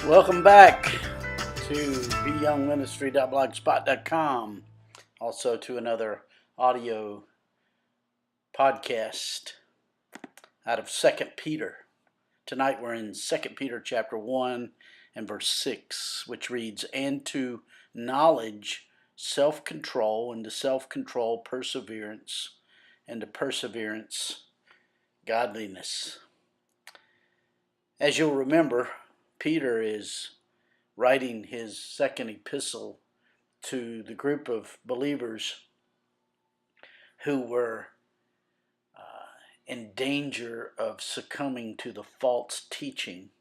Welcome back to beyoungministry.blogspot.com. Also to another audio podcast out of 2 Peter. Tonight we're in 2 Peter chapter 1 and verse 6, which reads, "And to knowledge, self-control, and to self-control, perseverance, and to perseverance, godliness." As you'll remember, Peter is writing his second epistle to the group of believers who were in danger of succumbing to the false teaching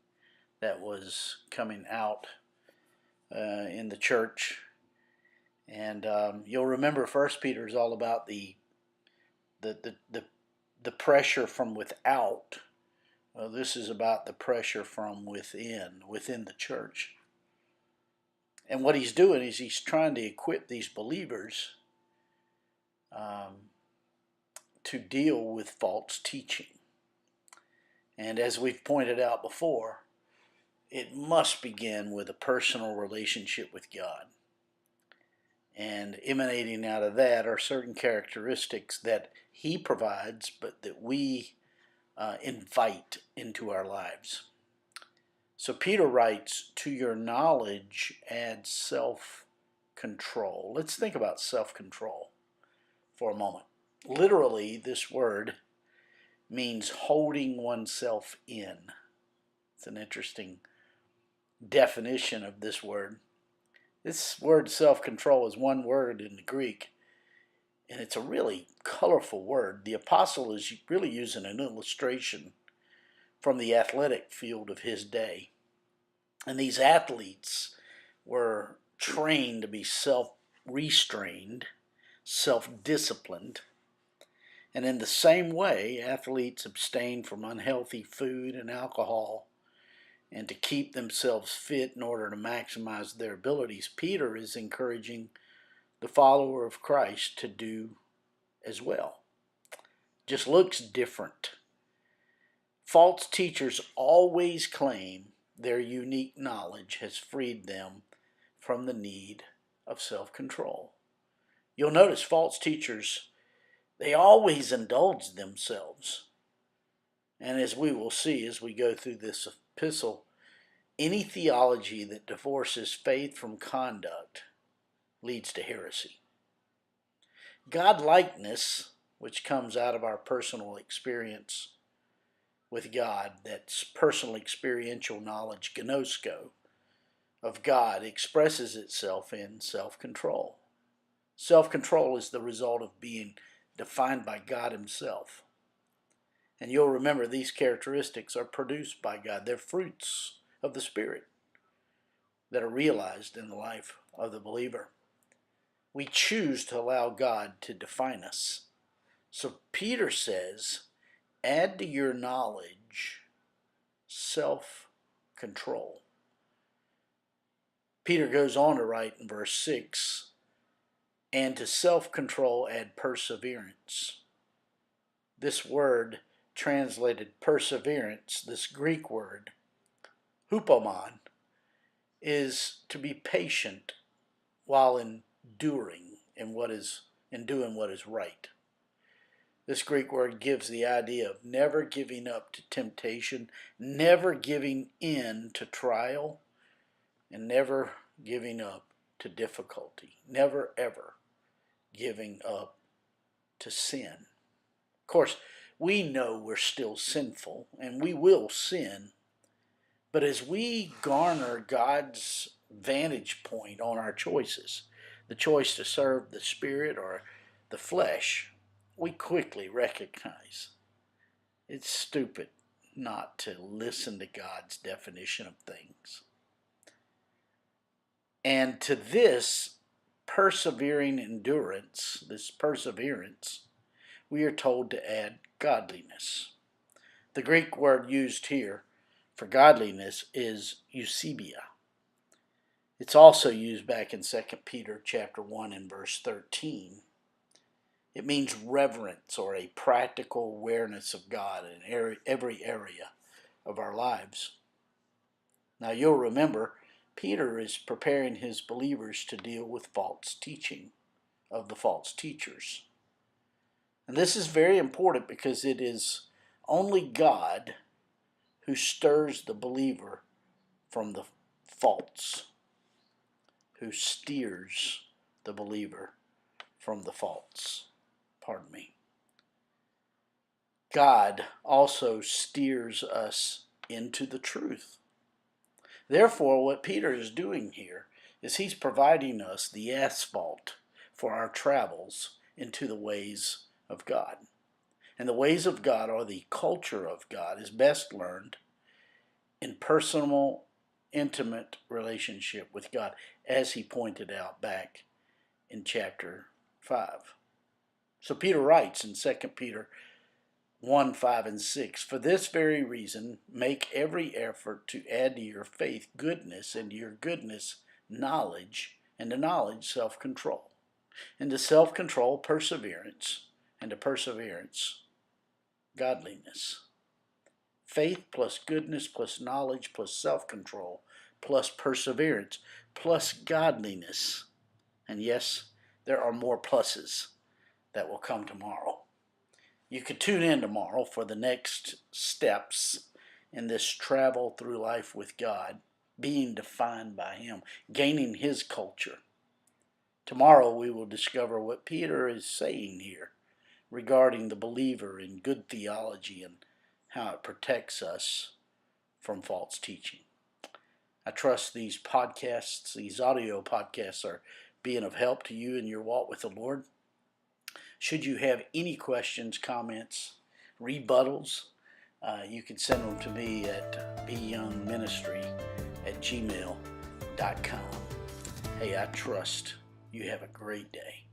that was coming out in the church. And you'll remember First Peter is all about the pressure from without. This is about the pressure from within the church. And what he's doing is he's trying to equip these believers to deal with false teaching. And as we've pointed out before, it must begin with a personal relationship with God. And emanating out of that are certain characteristics that he provides, but that we invite into our lives. So Peter writes, "To your knowledge add self-control." Let's think about self-control for a moment. Literally, this word means holding oneself in. It's an interesting definition of this word. This word self-control is one word in the Greek, and it's a really colorful word. The apostle is really using an illustration from the athletic field of his day. And these athletes were trained to be self-restrained, self-disciplined. And in the same way, athletes abstain from unhealthy food and alcohol and to keep themselves fit in order to maximize their abilities. Peter is encouraging the follower of Christ to do as well. Just looks different. False teachers always claim their unique knowledge has freed them from the need of self-control. You'll notice false teachers, they always indulge themselves. And as we will see as we go through this epistle, any theology that divorces faith from conduct leads to heresy. God-likeness, which comes out of our personal experience with God, that's personal experiential knowledge, gnosko, of God, expresses itself in self-control. Self-control is the result of being defined by God himself. And you'll remember these characteristics are produced by God. They're fruits of the Spirit that are realized in the life of the believer. We choose to allow God to define us. So Peter says, add to your knowledge self-control. Peter goes on to write in verse 6, and to self-control add perseverance. This word translated perseverance, this Greek word, hupomon, is to be patient while enduring in doing what is right. This Greek word gives the idea of never giving up to temptation, never giving in to trial, and never giving up to difficulty. Never, ever giving up to sin. Of course, we know we're still sinful, and we will sin. But as we garner God's vantage point on our choices, the choice to serve the Spirit or the flesh, we quickly recognize it's stupid not to listen to God's definition of things. And to this persevering endurance, this perseverance, we are told to add godliness. The Greek word used here for godliness is eusebia. It's also used back in 2 Peter chapter 1 and verse 13. It means reverence or a practical awareness of God in every area of our lives. Now you'll remember Peter is preparing his believers to deal with false teaching of the false teachers. And this is very important because it is only God who stirs the believer from the false, who steers the believer from the false. Pardon me. God also steers us into the truth. Therefore, what Peter is doing here is he's providing us the asphalt for our travels into the ways of God. And the ways of God, or the culture of God, is best learned in personal, intimate relationship with God, as he pointed out back in chapter 5. So Peter writes in 2 Peter 1, 5, and 6, "For this very reason, make every effort to add to your faith goodness, and to your goodness knowledge, and to knowledge self-control, and to self-control perseverance, and to perseverance godliness." Faith plus goodness plus knowledge plus self-control plus perseverance plus godliness. And yes, there are more pluses that will come tomorrow. You could tune in tomorrow for the next steps in this travel through life with God, being defined by him, gaining his culture. Tomorrow we will discover what Peter is saying here regarding the believer in good theology and how it protects us from false teaching. I trust these podcasts, these audio podcasts, are being of help to you in your walk with the Lord. Should you have any questions, comments, rebuttals, you can send them to me at beyoungministry@gmail.com. Hey, I trust you have a great day.